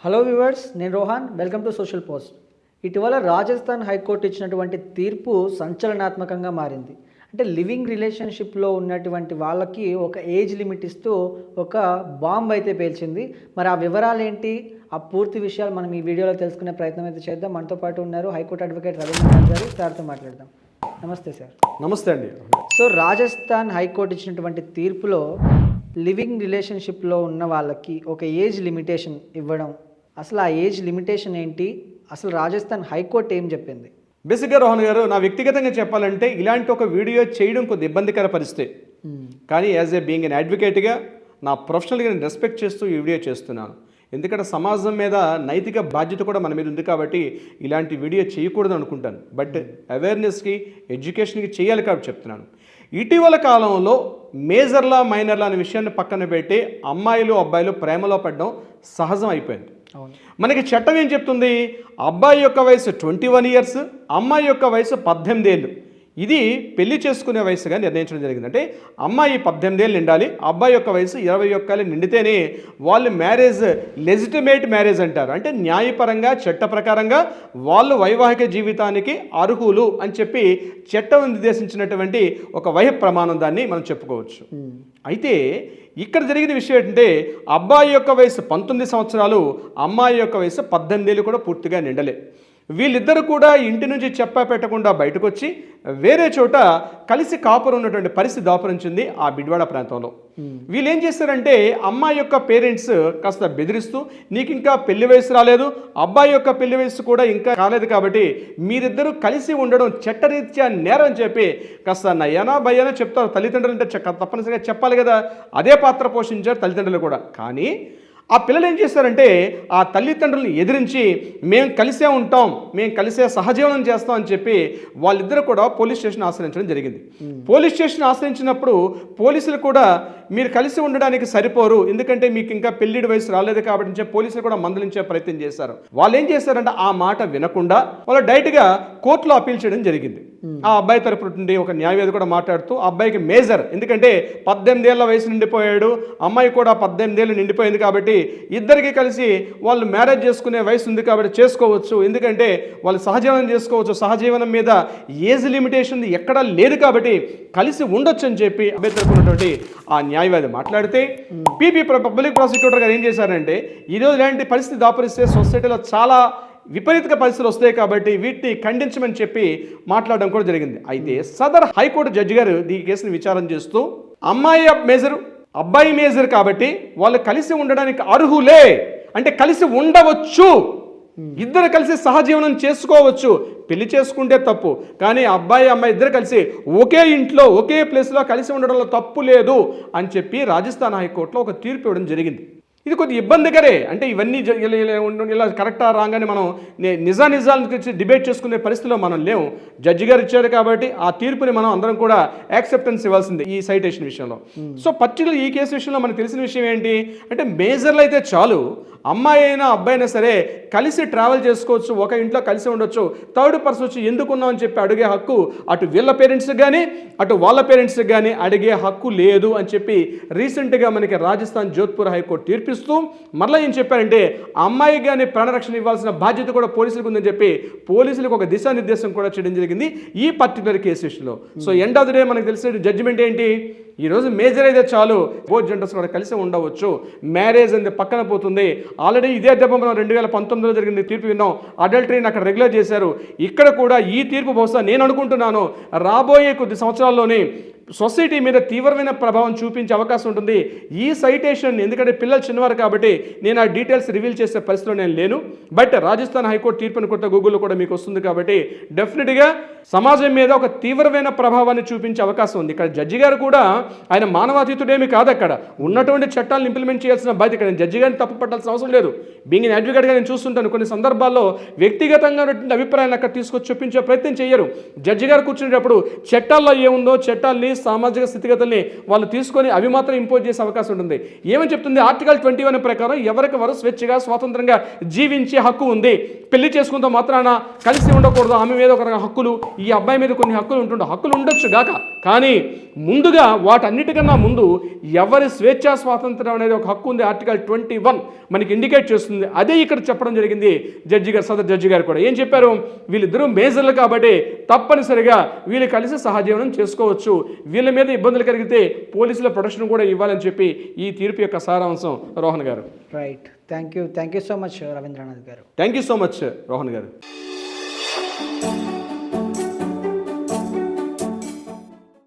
Hello viewers, నేను Rohan. Welcome to social post. ఇటీవల Rajasthan high court ఇచ్చినటువంటి తీర్పు సంచలనాత్మకంగా మారింది. అంటే లివింగ్ రిలేషన్షిప్లో ఉన్నటువంటి వాళ్ళకి ఒక ఏజ్ లిమిట్ ఇస్తూ ఒక బాంబ్ అయితే పేల్చింది. మరి ఆ వివరాలు ఏంటి, ఆ పూర్తి విషయాలు మనం ఈ వీడియోలో తెలుసుకునే ప్రయత్నం అయితే చేద్దాం. మనతో పాటు ఉన్నారు హైకోర్టు అడ్వకేట్ రవీంద్రనాథ్ గారు. సార్తో మాట్లాడదాం. నమస్తే సార్. నమస్తే అండి. సో రాజస్థాన్ హైకోర్టు ఇచ్చినటువంటి తీర్పులో లివింగ్ రిలేషన్షిప్లో ఉన్న వాళ్ళకి ఒక ఏజ్ లిమిటేషన్ ఇవ్వడం, అసలు ఆ ఏజ్ లిమిటేషన్ ఏంటి, అసలు రాజస్థాన్ హైకోర్టు ఏం చెప్పింది? బేసిక్గా రోహన్ గారు, నా వ్యక్తిగతంగా చెప్పాలంటే ఇలాంటి ఒక వీడియో చేయడం కొద్ది ఇబ్బందికర పరిస్థితి. కానీ యాజ్ ఏ బీయింగ్ ఎన్ అడ్వకేట్గా నా ప్రొఫెషనల్గా నేను రెస్పెక్ట్ చేస్తూ ఈ వీడియో చేస్తున్నాను. ఎందుకంటే సమాజం మీద నైతిక బాధ్యత కూడా మన మీద ఉంది కాబట్టి ఇలాంటి వీడియో చేయకూడదు అనుకుంటాను. బట్ అవేర్నెస్కి, ఎడ్యుకేషన్కి చేయాలి కాబట్టి చెప్తున్నాను. ఇటీవల కాలంలో మేజర్లా మైనర్లా అనే విషయాన్ని పక్కన పెట్టి అమ్మాయిలు అబ్బాయిలు ప్రేమలో పడడం సహజం అయిపోయింది. మనకి చట్టం ఏం చెప్తుంది? అబ్బాయి యొక్క వయసు 21 years, అమ్మాయి యొక్క వయసు 18 ఏళ్ళు. ఇది పెళ్లి చేసుకునే వయసుగా నిర్ణయించడం జరిగింది. అంటే అమ్మాయి 18 ఏళ్ళు నిండాలి, అబ్బాయి యొక్క వయసు 21 ఏళ్ళు నిండితేనే వాళ్ళు మ్యారేజ్ లెజిటిమేట్ మ్యారేజ్ అంటారు. అంటే న్యాయపరంగా, చట్ట ప్రకారంగా వాళ్ళు వైవాహిక జీవితానికి అర్హులు అని చెప్పి చట్టం నిర్దేశించినటువంటి ఒక వయ ప్రమాణం దాన్ని మనం చెప్పుకోవచ్చు. అయితే ఇక్కడ జరిగిన విషయం ఏంటంటే అబ్బాయి యొక్క వయసు 19 సంవత్సరాలు, అమ్మాయి యొక్క వయసు 18 ఏళ్ళు కూడా పూర్తిగా నిండలే. వీళ్ళిద్దరూ కూడా ఇంటి నుంచి చెప్పా పెట్టకుండా బయటకు వచ్చి వేరే చోట కలిసి కాపురం ఉన్నటువంటి పరిస్థితి దాపురించింది ఆ బిడ్వాడ ప్రాంతంలో. వీళ్ళు ఏం చేస్తారంటే అమ్మాయి యొక్క పేరెంట్స్ కాస్త బెదిరిస్తూ, నీకు ఇంకా పెళ్లి వయసు రాలేదు, అబ్బాయి యొక్క పెళ్లి వయసు కూడా ఇంకా కాలేదు కాబట్టి మీరిద్దరూ కలిసి ఉండడం చట్టరీత్యా నేరం అని చెప్పి కాస్త నయ్యనా భయ్యనా చెప్తారు. తల్లిదండ్రులు అంటే తప్పనిసరిగా చెప్పాలి కదా, అదే పాత్ర పోషించారు తల్లిదండ్రులు కూడా. కానీ ఆ పిల్లలు ఏం చేస్తారంటే ఆ తల్లిదండ్రులను ఎదిరించి మేము కలిసే ఉంటాం, మేము కలిసే సహజీవనం చేస్తాం అని చెప్పి వాళ్ళిద్దరూ కూడా పోలీస్ స్టేషన్ ఆశ్రయించడం జరిగింది. పోలీస్ స్టేషన్ ఆశ్రయించినప్పుడు పోలీసులు కూడా మీరు కలిసి ఉండడానికి సరిపోరు, ఎందుకంటే మీకు ఇంకా పెళ్లిడి వయసు రాలేదు కాబట్టి చెప్పి పోలీసులు కూడా మందలించే ప్రయత్నం చేశారు. వాళ్ళు ఏం చేశారంటే ఆ మాట వినకుండా వాళ్ళు డైరెక్ట్గా కోర్టులో అప్పీల్ చేయడం జరిగింది. ఆ అబ్బాయి తరపు నుండి ఒక న్యాయవాది కూడా మాట్లాడుతూ అబ్బాయికి మేజర్, ఎందుకంటే 18 ఏళ్ల వయసు నిండిపోయాడు, అమ్మాయి కూడా 18 ఏళ్ళు నిండిపోయింది కాబట్టి ఇద్దరికి కలిసి వాళ్ళు మ్యారేజ్ చేసుకునే వయసు ఉంది కాబట్టి చేసుకోవచ్చు, ఎందుకంటే వాళ్ళు సహజీవనం చేసుకోవచ్చు, సహజీవనం మీద ఏజ్ లిమిటేషన్ ఎక్కడా లేదు కాబట్టి కలిసి ఉండొచ్చు అని చెప్పి అబ్బాయి తరపు ఉన్నటువంటి ఆ న్యాయవాది మాట్లాడితే పీపీ పబ్లిక్ ప్రాసిక్యూటర్ గారు ఏం చేశారంటే ఈరోజు ఇలాంటి పరిస్థితి దాపరిస్తే సొసైటీలో చాలా విపరీత పరిస్థితులు వస్తాయి కాబట్టి వీటిని ఖండించమని చెప్పి మాట్లాడడం కూడా జరిగింది. అయితే సదర్ హైకోర్టు జడ్జి గారు ఈ కేసుని విచారణ చేస్తూ అమ్మాయి మేజర్, అబ్బాయి మేజర్ కాబట్టి వాళ్ళు కలిసి ఉండడానికి అర్హులే, అంటే కలిసి ఉండవచ్చు, ఇద్దరు కలిసి సహజీవనం చేసుకోవచ్చు, పెళ్లి చేసుకుంటే తప్పు, కానీ అబ్బాయి అమ్మాయి ఇద్దరు కలిసి ఒకే ఇంట్లో ఒకే ప్లేస్లో కలిసి ఉండడంలో తప్పు లేదు అని చెప్పి రాజస్థాన్ హైకోర్టులో ఒక తీర్పు ఇవ్వడం జరిగింది. ఇది కొద్ది ఇబ్బందికరే. అంటే ఇవన్నీ ఇలా కరెక్టా రాగానే మనం నిజాలను గురించి డిబేట్ చేసుకునే పరిస్థితిలో మనం లేవు. జడ్జి గారు ఇచ్చారు కాబట్టి ఆ తీర్పుని మనం అందరం కూడా యాక్సెప్టెన్స్ ఇవ్వాల్సిందే ఈ సైటేషన్ విషయంలో. సో పర్టికులర్ ఈ కేసు విషయంలో మనకు తెలిసిన విషయం ఏంటి అంటే మేజర్లు అయితే చాలు, అమ్మాయి అయినా అబ్బాయి అయినా సరే కలిసి ట్రావెల్ చేసుకోవచ్చు, ఒక ఇంట్లో కలిసి ఉండొచ్చు, థర్డ్ పర్సన్ వచ్చి ఎందుకున్నాం అని చెప్పి అడిగే హక్కు అటు వీళ్ళ పేరెంట్స్కి కానీ అటు వాళ్ళ పేరెంట్స్కి కానీ అడిగే హక్కు లేదు అని చెప్పి రీసెంట్గా మనకి రాజస్థాన్ జోధ్పూర్ హైకోర్టు తీర్పిస్తూ మరలా ఏం చెప్పారంటే అమ్మాయికి కానీ ప్రాణరక్షణ ఇవ్వాల్సిన బాధ్యత కూడా పోలీసులకు ఉందని చెప్పి పోలీసులకు ఒక దిశానిర్దేశం కూడా చేయడం జరిగింది ఈ పర్టికులర్ కేసు విషయంలో. So end of the day మనకు తెలిసిన జడ్జిమెంట్ ఏంటి, ఈరోజు మేజర్ అయితే చాలు, బోత్ జెండర్స్ కూడా కలిసి ఉండవచ్చు, మ్యారేజ్ అనేది పక్కన పోతుంది. ఆల్రెడీ ఇదే దెబ్బ మనం 2019లో జరిగింది తీర్పు విన్నాం, అడల్టరీని అక్కడ రెగ్యులర్ చేశారు. ఇక్కడ కూడా ఈ తీర్పు బహుశా నేను అనుకుంటున్నాను రాబోయే కొద్ది సంవత్సరాల్లోనే సొసైటీ మీద తీవ్రమైన ప్రభావం చూపించే అవకాశం ఉంటుంది ఈ సైటేషన్. ఎందుకంటే పిల్లలు చిన్నవారు కాబట్టి నేను ఆ డీటెయిల్స్ రివీల్ చేసే పరిస్థితిలో నేను లేను. బట్ రాజస్థాన్ హైకోర్టు తీర్పుని కొత్త గూగుల్లో కూడా మీకు వస్తుంది కాబట్టి డెఫినెట్గా సమాజం మీద ఒక తీవ్రమైన ప్రభావాన్ని చూపించే అవకాశం ఉంది. ఇక్కడ జడ్జి గారు కూడా ఆయన మానవాతీతుడేమి కాదు, అక్కడ ఉన్నటువంటి చట్టాలను ఇంప్లిమెంట్ చేయాల్సిన బాధ్యత. ఇక్కడ నేను జడ్జి గారిని తప్పు పట్టాల్సిన అవసరం లేదు. బీయింగ్ ఎన్ అడ్వకేట్గా నేను చూస్తుంటాను కొన్ని సందర్భాల్లో వ్యక్తిగతంగా ఉన్నటువంటి అభిప్రాయాన్ని అక్కడ తీసుకొచ్చి చూపించే ప్రయత్నం చేయరు. జడ్జి గారు కూర్చునేటప్పుడు చట్టాల్లో ఏముందో చట్టాలని సామాజిక స్థితిగతుల్ని వాళ్ళు తీసుకొని అవి మాత్రం ఇంపోజ్ చేసే అవకాశం ఉంటుంది. ఏమని చెప్తుంది ఆర్టికల్ 21 ప్రకారం ఎవరికి వారు స్వేచ్ఛగా స్వాతంత్రంగా జీవించే హక్కు ఉంది. పెళ్లి చేసుకుంటే మాత్రాన కలిసి ఉండకూడదు, ఆమె మీద ఒక హక్కులు, ఈ అబ్బాయి మీద కొన్ని హక్కులు ఉంటుండే, హక్కులు ఉండొచ్చు గాక, కానీ ముందుగా వాటన్నిటికన్నా ముందు ఎవరి స్వేచ్ఛా స్వాతంత్రం అనేది ఒక హక్కు ఉంది. ఆర్టికల్ 21 మనకి ఇండికేట్ చేస్తుంది. అదే ఇక్కడ చెప్పడం జరిగింది జడ్జి గారు, సదర్ జడ్జి గారు కూడా. ఏం చెప్పారు? వీళ్ళిద్దరూ మేజర్లు కాబట్టి తప్పనిసరిగా వీళ్ళు కలిసి సహజీవనం చేసుకోవచ్చు, వీళ్ళ మీద ఇబ్బందులు కలిగితే పోలీసుల ప్రొటెక్షన్ కూడా ఇవ్వాలని చెప్పి ఈ తీర్పు యొక్క సారాంశం Rohan garu. Right, thank you so much Rabindranath garu. Thank you so much Rohan గారు.